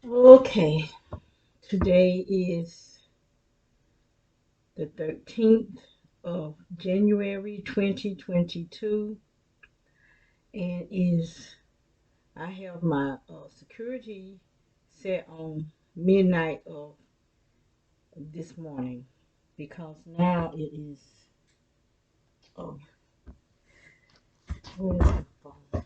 Okay, today is the 13th of January 2022, and is I have my security set on midnight of this morning because now it is oh, where is the phone?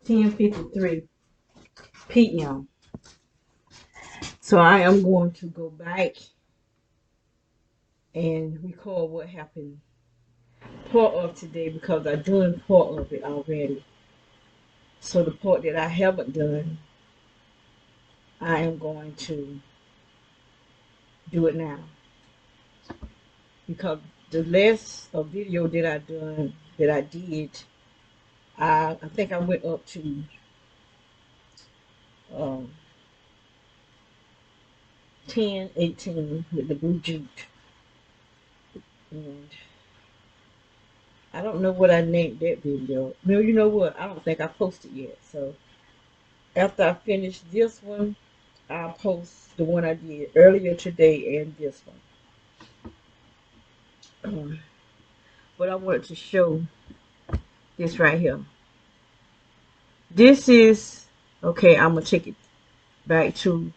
10:53 p.m. So I am going to go back and record what happened part of today because I done part of it already. So the part that I haven't done, I am going to do it now because the last video that I did, I think I went up to um, 10:18 with the blue jute, and I don't know what I named that video. No, you know what? I don't think I posted yet. So after I finish this one, I'll post the one I did earlier today and this one. But I wanted to show this right here. This is okay. I'm gonna take it back to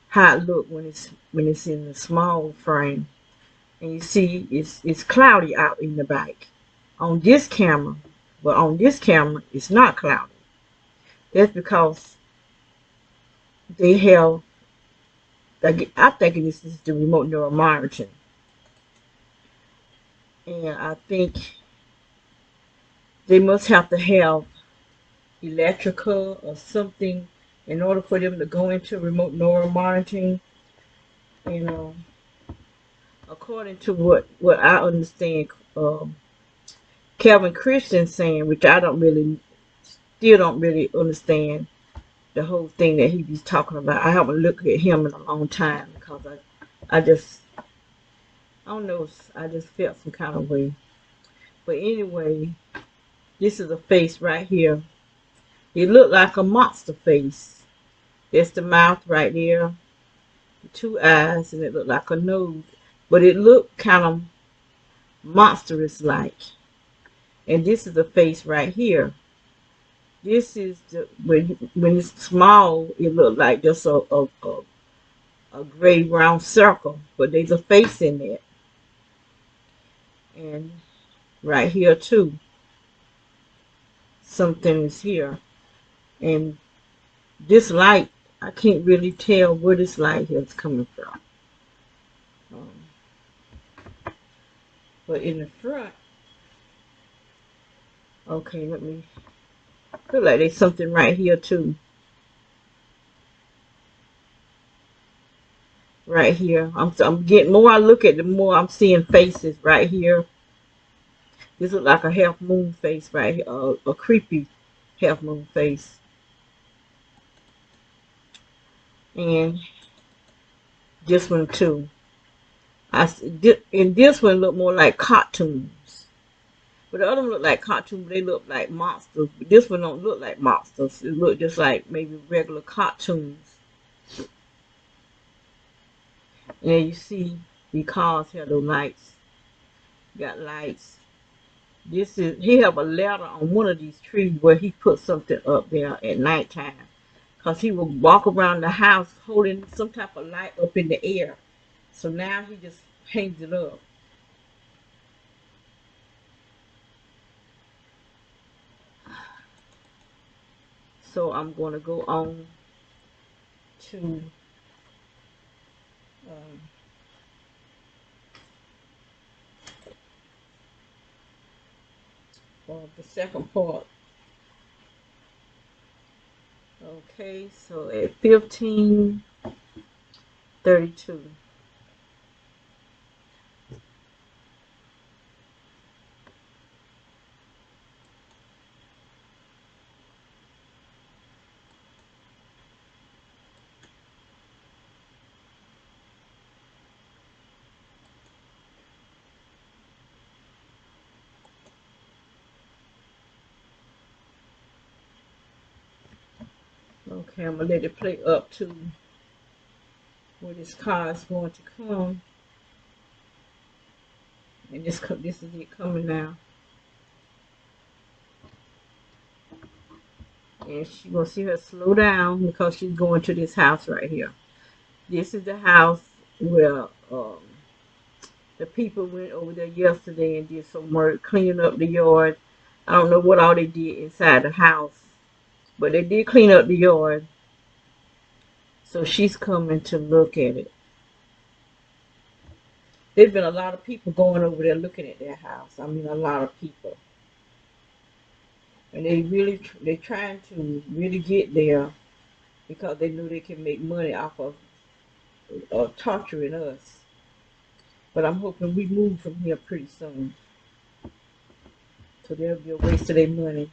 how it look when it's in the small frame, and you see it's cloudy out in the back on this camera, but on this camera it's not cloudy. That's because they have, I'm thinking this is the remote neural monitoring, and I think they must have to have electrical or something in order for them to go into remote neural monitoring. You know, according to what I understand, Calvin Christian saying, which I don't really, still don't really understand the whole thing that he was talking about. I haven't looked at him in a long time because I just, I don't know, I just felt some kind of way. But anyway, this is a face right here. It looked like a monster face. That's the mouth right there, the two eyes, and it looked like a nose. But it looked kind of monstrous like. And this is the face right here. This is the when it's small, it looked like just a gray round circle, but there's a face in it. And right here too, something is here. And this light, I can't really tell where this light is coming from. Um, but in the front, okay, let me, feel like there's something right here too. Right here. I'm getting, more I look at, the more I'm seeing faces right here. This looks like a half moon face right here, a creepy half moon face. And this one too. And this one look more like cartoons. But the other one look like cartoons. They look like monsters. But this one don't look like monsters. It look just like maybe regular cartoons. And you see the cars have those lights. Got lights. This is, he have a ladder on one of these trees where he put something up there at nighttime. Because he would walk around the house holding some type of light up in the air. So now he just hangs it up. So I'm going to go on to um, the second part. Okay, so at 15:32. Okay, I'm gonna let it play up to where this car is going to come, and this is it coming now. And she gonna see her slow down because she's going to this house right here. This is the house where the people went over there yesterday and did some work cleaning up the yard. I don't know what all they did inside the house, but they did clean up the yard. So she's coming to look at it. There's been a lot of people going over there looking at their house. I mean, a lot of people, and they're trying to really get there because they know they can make money off of torturing us. But I'm hoping we move from here pretty soon, so there'll be a waste of their money.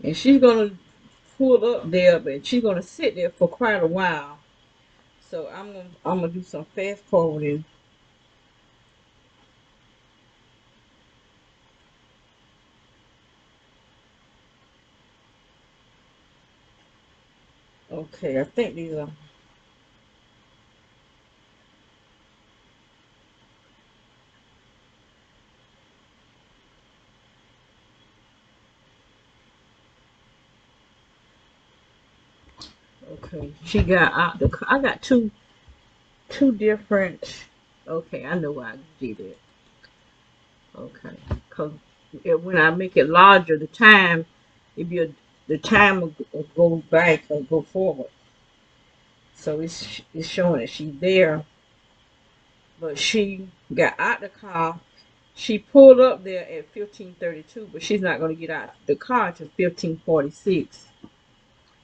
And she's gonna pull up there, but she's gonna sit there for quite a while. So I'm gonna do some fast forwarding. Okay, I think these are. Okay, she got out the. I got two different. Okay, I know why I did it. Okay, cause when I make it larger, it be the time will go back or go forward. So it's showing that she's there, but she got out the car. She pulled up there at 15:32, but she's not going to get out the car till 15:46.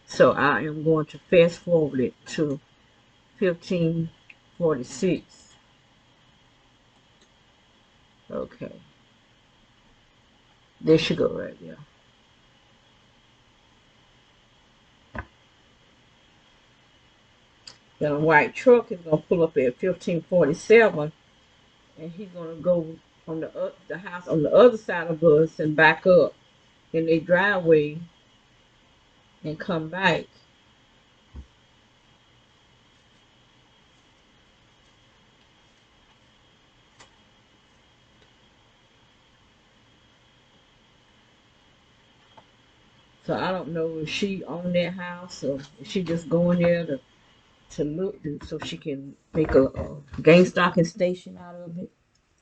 So I am going to fast forward it to 15:46. Okay, there she go right there. The white truck is going to pull up at 15:47, and he's going to go on the house on the other side of us and back up in their driveway and come back. So I don't know if she owned that house or if she just going there to look so she can make a gang stalking station out of it.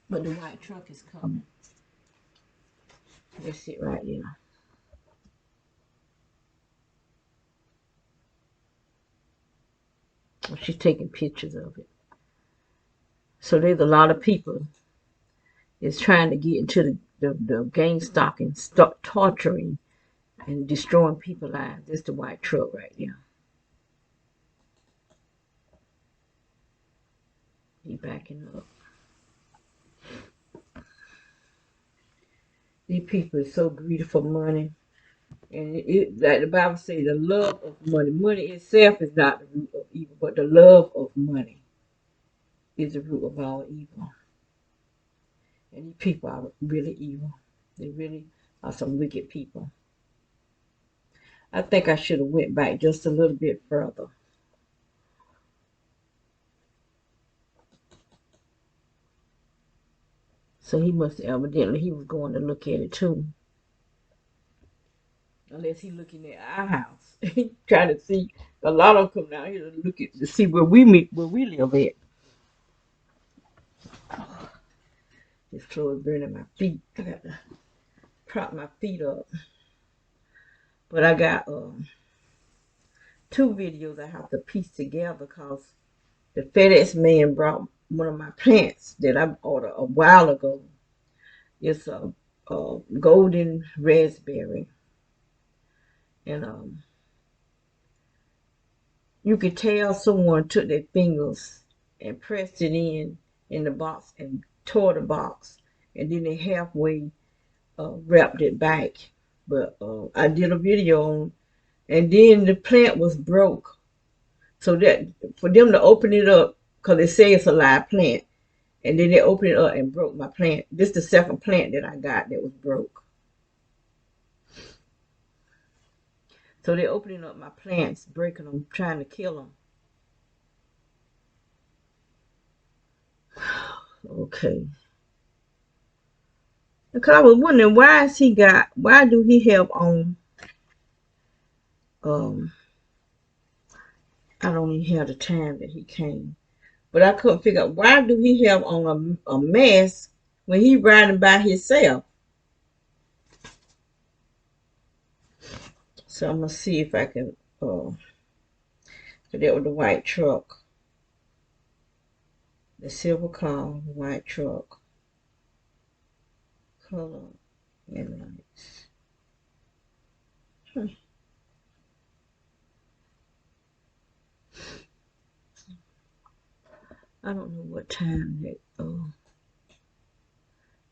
But the white truck is coming. That's it right there. Well, she's taking pictures of it. So there's a lot of people is trying to get into the gang stalking, start torturing and destroying people's lives. That's the white truck right there. He backing up. These people are so greedy for money. And like the Bible says, the love of money. Money itself is not the root of evil, but the love of money is the root of all evil. And these people are really evil. They really are some wicked people. I think I should have went back just a little bit further. So he must evidently he was going to look at it too. Unless he looking at our house. He trying to see a lot of them come down here to look at to see where we live at. This floor is burning my feet. I got to prop my feet up. But I got two videos I have to piece together because the FedEx man brought one of my plants that I ordered a while ago. It's a golden raspberry, and you could tell someone took their fingers and pressed it in the box and tore the box, and then they halfway wrapped it back. But I did a video on, and then the plant was broke. So that for them to open it up, because they say it's a live plant, and then they opened it up and broke my plant. This is the second plant that I got that was broke. So they're opening up my plants, breaking them, trying to kill them. Okay. Because I was wondering, why do he have on, um, I don't even have the time that he came. But I couldn't figure out, why do he have on a mask when he riding by himself? So I'm going to see if I can, that was the white truck. The silver car, the white truck. Color and lights. I don't know what time that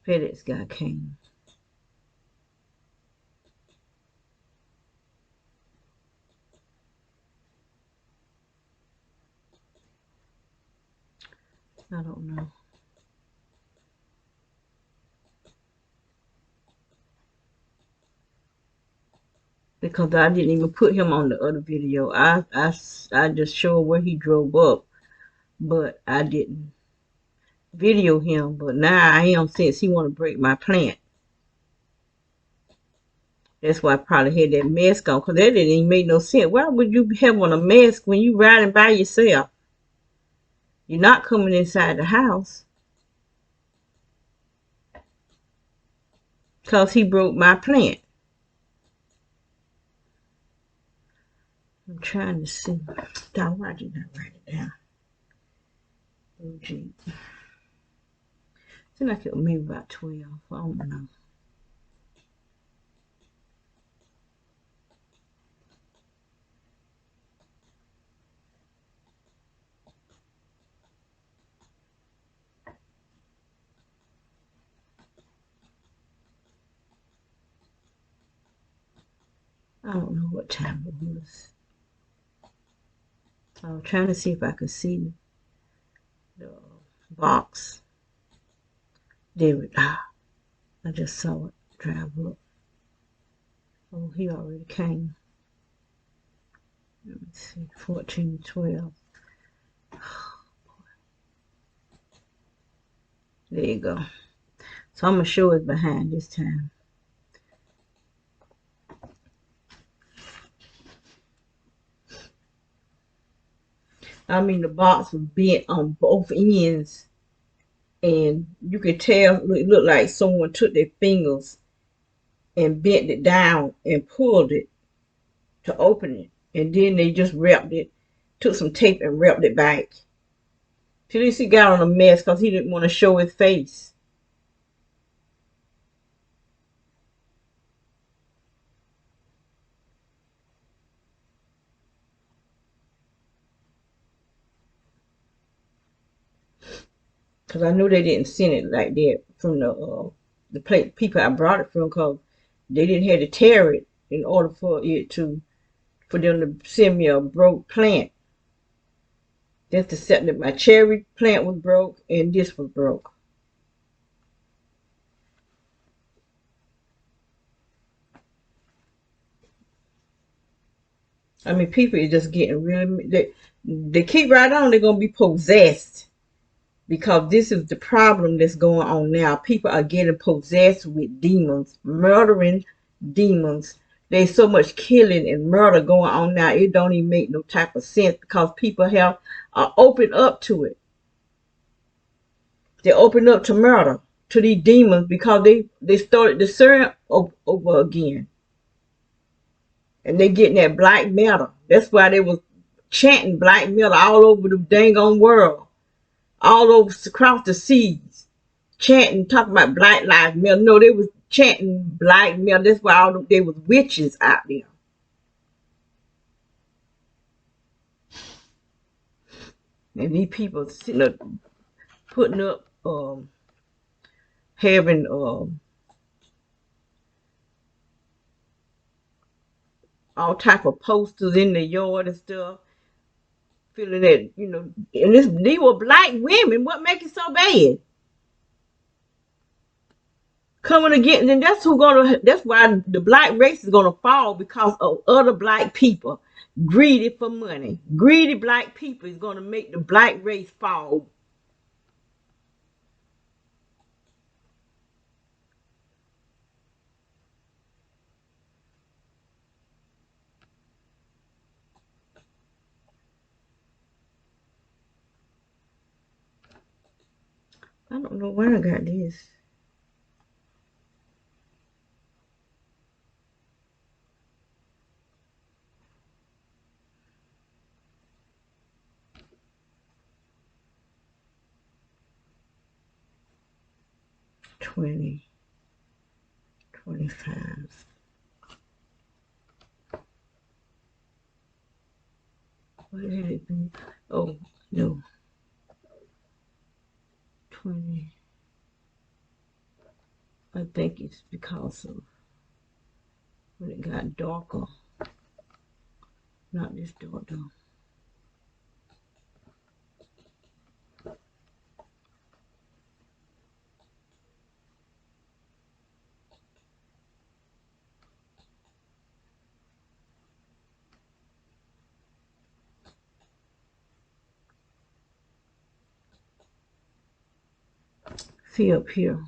FedEx guy came. I don't know. Because I didn't even put him on the other video. I just showed where he drove up, but I didn't video him. But now I am, since he want to break my plant. That's why I probably had that mask on, because that didn't even make no sense. Why would you have on a mask when you riding by yourself? You're not coming inside the house. Because he broke my plant. I'm trying to see. Why did I write it down? Oh, gee. Seems like it was maybe about 12. I don't know. I don't know what time it was. I was trying to see if I could see the box. There it. I just saw it drive up. Oh, he already came. Let me see. 14:12. There you go. So I'm gonna show it behind this time. I mean, the box was bent on both ends, and you could tell it looked like someone took their fingers and bent it down and pulled it to open it, and then they just wrapped it, took some tape and wrapped it back. At least he got on a mess because he didn't want to show his face. Because I knew they didn't send it like that from the people I brought it from, because they didn't have to tear it in order for them to send me a broke plant. That's the set that my cherry plant was broke and this was broke. I mean, people are just getting really, they keep right on, they're going to be possessed. Because this is the problem that's going on now. People are getting possessed with demons, murdering demons. There's so much killing and murder going on now. It don't even make no type of sense, because people are open up to it. They open up to murder, to these demons, because they started discerning over again. And they getting that black metal. That's why they was chanting black metal all over the dang on world. All over across the seas, chanting, talking about Black Lives Matter. No, they was chanting black metal. That's why they was witches out there. And these people sitting up, putting up, having all type of posters in the yard and stuff, feeling that, and these were black women. What make it so bad? Coming again, and that's why the black race is gonna fall, because of other black people greedy for money. Greedy black people is gonna make the black race fall. I don't know where I got this. $20, $25. What did it be? Oh, no. 20. I think it's because of when it got darker. Not this dark though. See up here.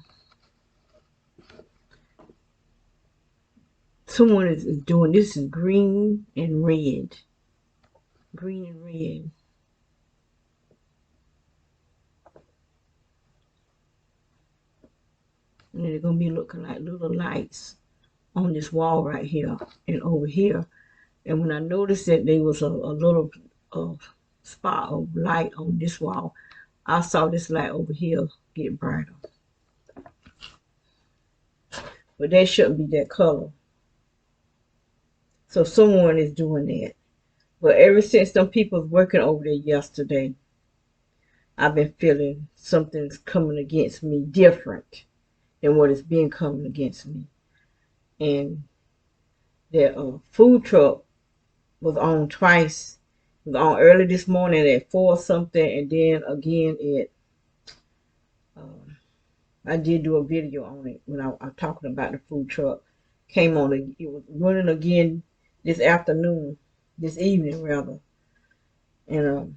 Someone is doing this is green and red. Green and red. And they're gonna be looking like little lights on this wall right here and over here. And when I noticed that there was a little spot of light on this wall, I saw this light over here get brighter. But that shouldn't be that color. So someone is doing that. But ever since them people was working over there yesterday, I've been feeling something's coming against me different than what is being coming against me. And that food truck was on twice. It was on early this morning at 4 something, and then again at I did do a video on it when I was talking about the food truck. Came on, it was running again this afternoon, this evening rather. And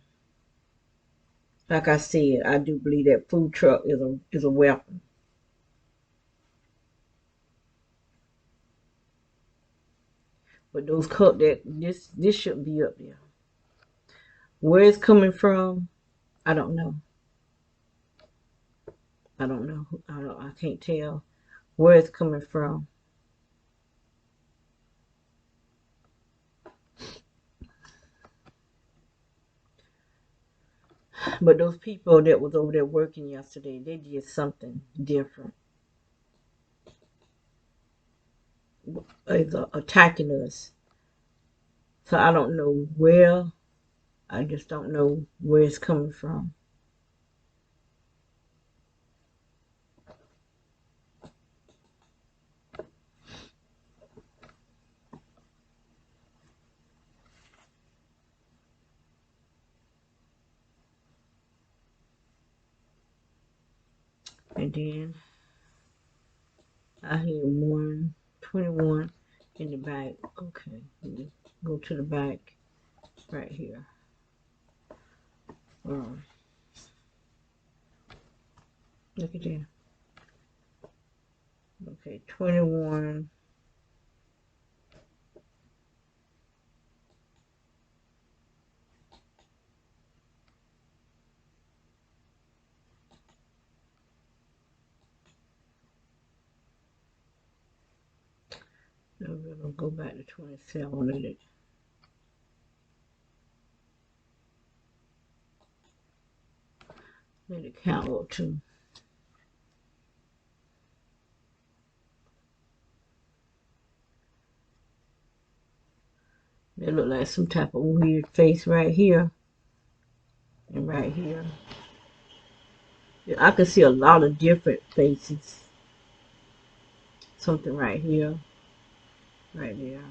like I said, I do believe that food truck is a weapon. But those cup that this shouldn't be up there. Where it's coming from, I don't know. I don't know. I can't tell where it's coming from. But those people that was over there working yesterday, they did something different. It's attacking us. So I don't know where. I just don't know where it's coming from. And then I hear 121 in the back. Okay, go to the back right here. Look at that. Okay, 21. No, we're gonna go back to 27. Let it count up too. They look like some type of weird face right here. And right here. I can see a lot of different faces. Something right here. Right there.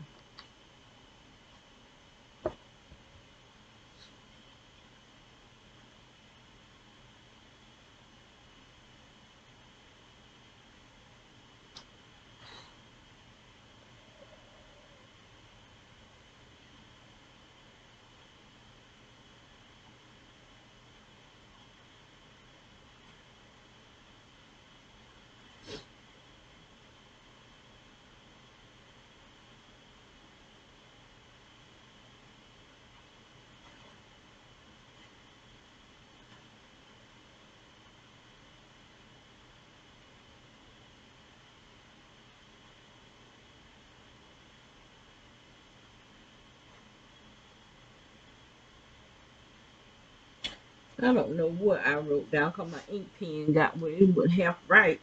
I don't know what I wrote down because my ink pen got where it was half right.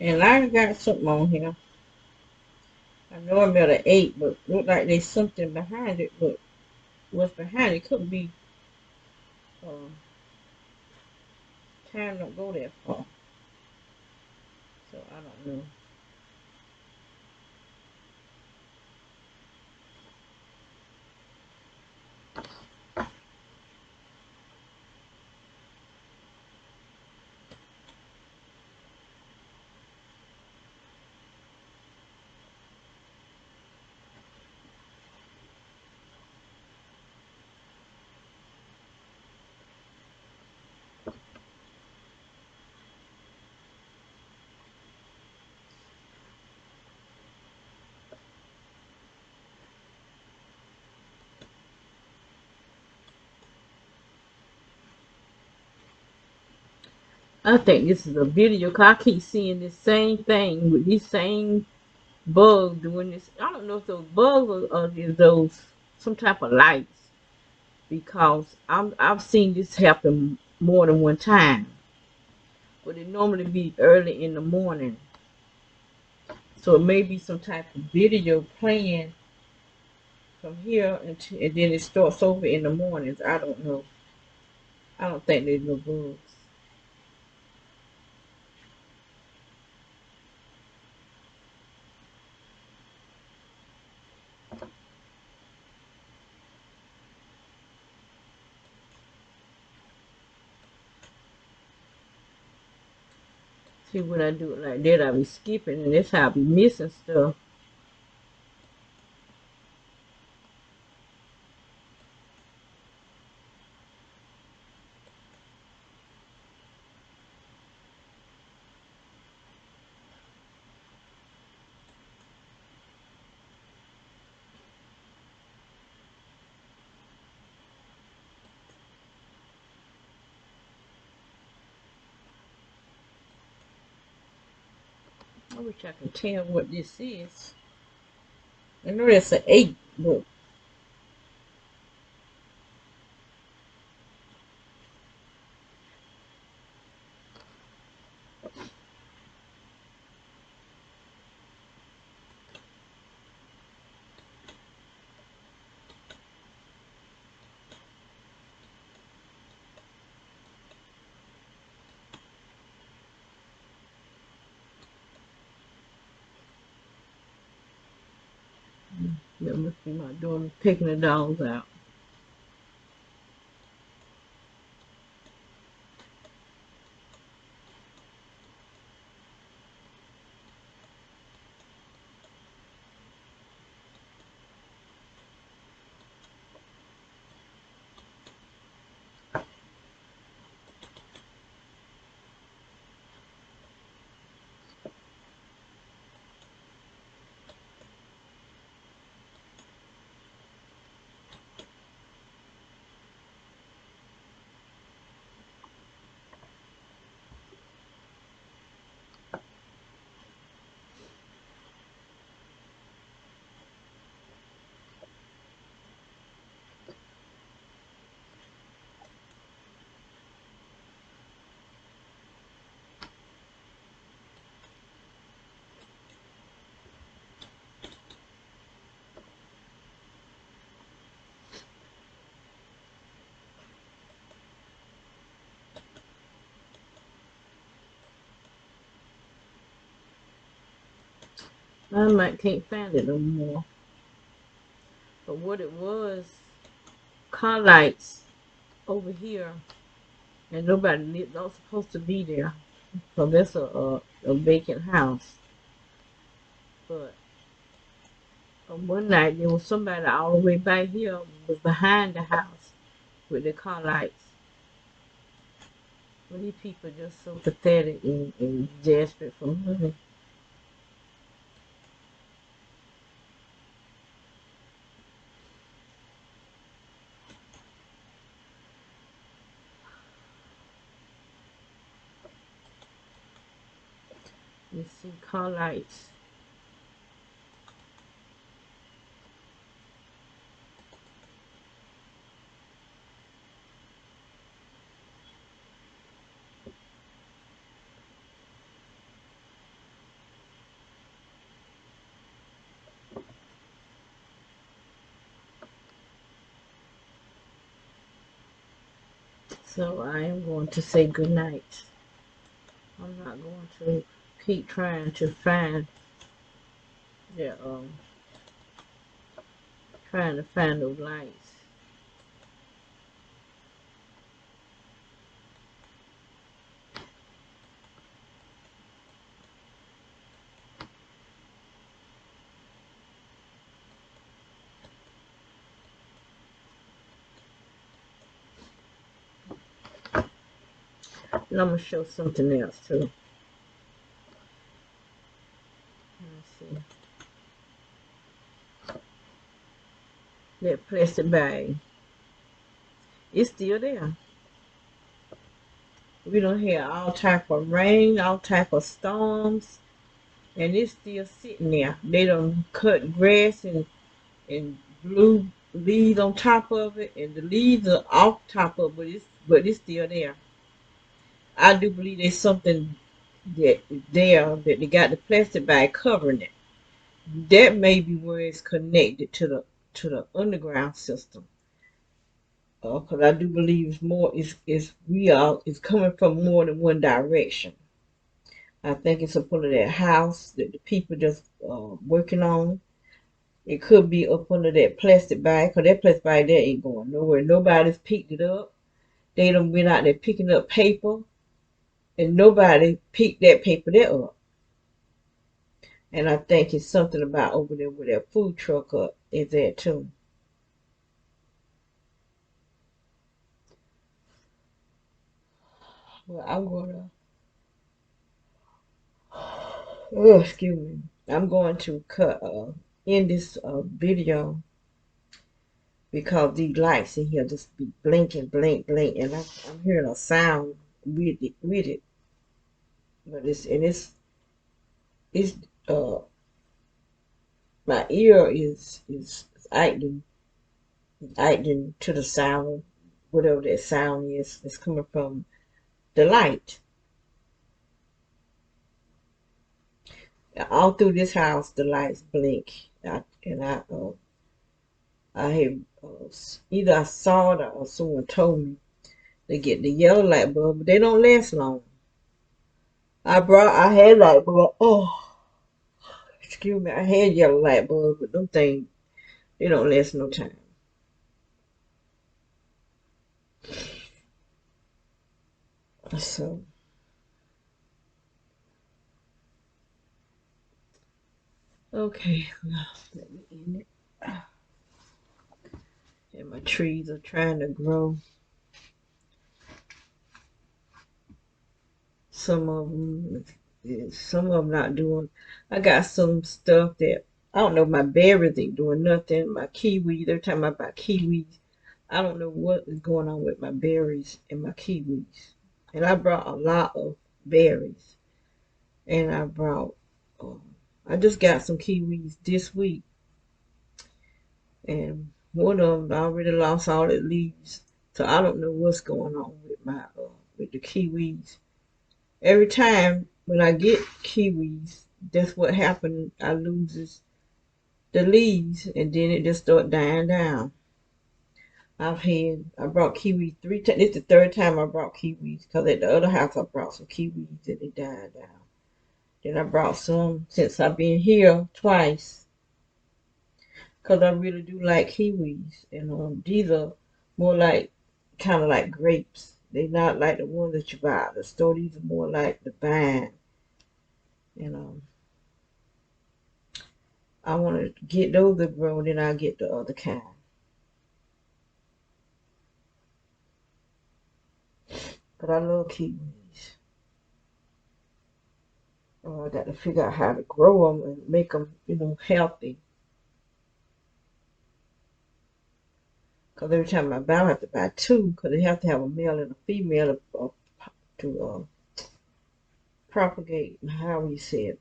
And I got something on here. I know I'm at an 8, but look like there's something behind it. But what's behind it could be uh, time don't go that far. So I don't know. I think this is a video because I keep seeing this same thing with these same bugs doing this. I don't know if those bugs or is those some type of lights because I've seen this happen more than one time. But it normally be early in the morning. So it may be some type of video playing from here and then it starts over in the mornings. I don't know. I don't think there's no bugs. See, when I do it like that, I be skipping, and that's how I be missing stuff. I wish I could tell what this is. I know that's an 8, but that must be my daughter taking the dogs out. I might can't find it no more. But what it was, car lights over here, and nobody not supposed to be there. So that's a vacant house. But one night there was somebody all the way back here was behind the house with the car lights. Well, these people just so pathetic and desperate for money. You see car lights. So I am going to say good night. I'm not going to keep trying to find the trying to find those lights. And I'm gonna show something else too. Let's see. That plastic bag. It's still there. We don't have all type of rain, all type of storms, and it's still sitting there. They don't cut grass and blew leaves on top of it, and the leaves are off top of it, but it's still there. I do believe there's something that there that they got the plastic bag covering it. That may be where it's connected to the underground system. Because I do believe it's more is coming from more than one direction. I think it's up under that house that the people just working on. It could be up under that plastic bag, because that plastic bag there ain't going nowhere. Nobody's picked it up. They done been out there picking up paper, and nobody picked that paper there up. And I think it's something about over there where that food truck is at too. Well, I'm gonna, oh, excuse me. I'm going to cut in this video because these lights in here just be blinking, blink, blink, and I'm hearing a sound with it. But it's uh my ear is acting to the sound, whatever that sound is. It's coming from the light. All through this house, the lights blink, I have either I saw it or someone told me they get the yellow light bulb, but they don't last long. I had light bulb. Oh, excuse me, I had yellow light bulb, but them things they don't last no time. So okay, well, let me end it. And my trees are trying to grow. Some of them not doing. I got some stuff that I don't know. My berries ain't doing nothing. My kiwis. Every time I buy kiwis, I don't know what is going on with my berries and my kiwis. And I brought a lot of berries, and Um, I just got some kiwis this week, and one of them already lost all its leaves. So I don't know what's going on with my with the kiwis. Every time when I get kiwis, that's what happened. I loses the leaves, and then it just start dying down. I brought kiwis 3 times. This is the third time I brought kiwis because at the other house I brought some kiwis and they died down. Then I brought some since I've been here twice. Because I really do like kiwis. And these are more like, kind of like grapes. They're not like the ones that you buy at the store. These are more like the vine. And I want to get those that grow, then I'll get the other kind. But I love kiwis. I got to figure out how to grow them and make them, healthy. Because every time I buy, I have to buy two because they have to have a male and a female to propagate, how you say it.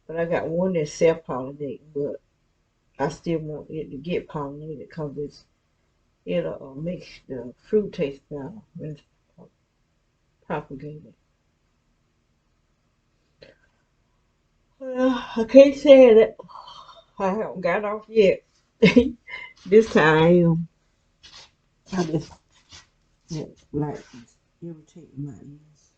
But I got one that's self-pollinating, but I still want it to get pollinated because it'll make the fruit taste better when it's propagated. Well, I can't say that I haven't got off yet. This time I am. I just like it's irritating my ears.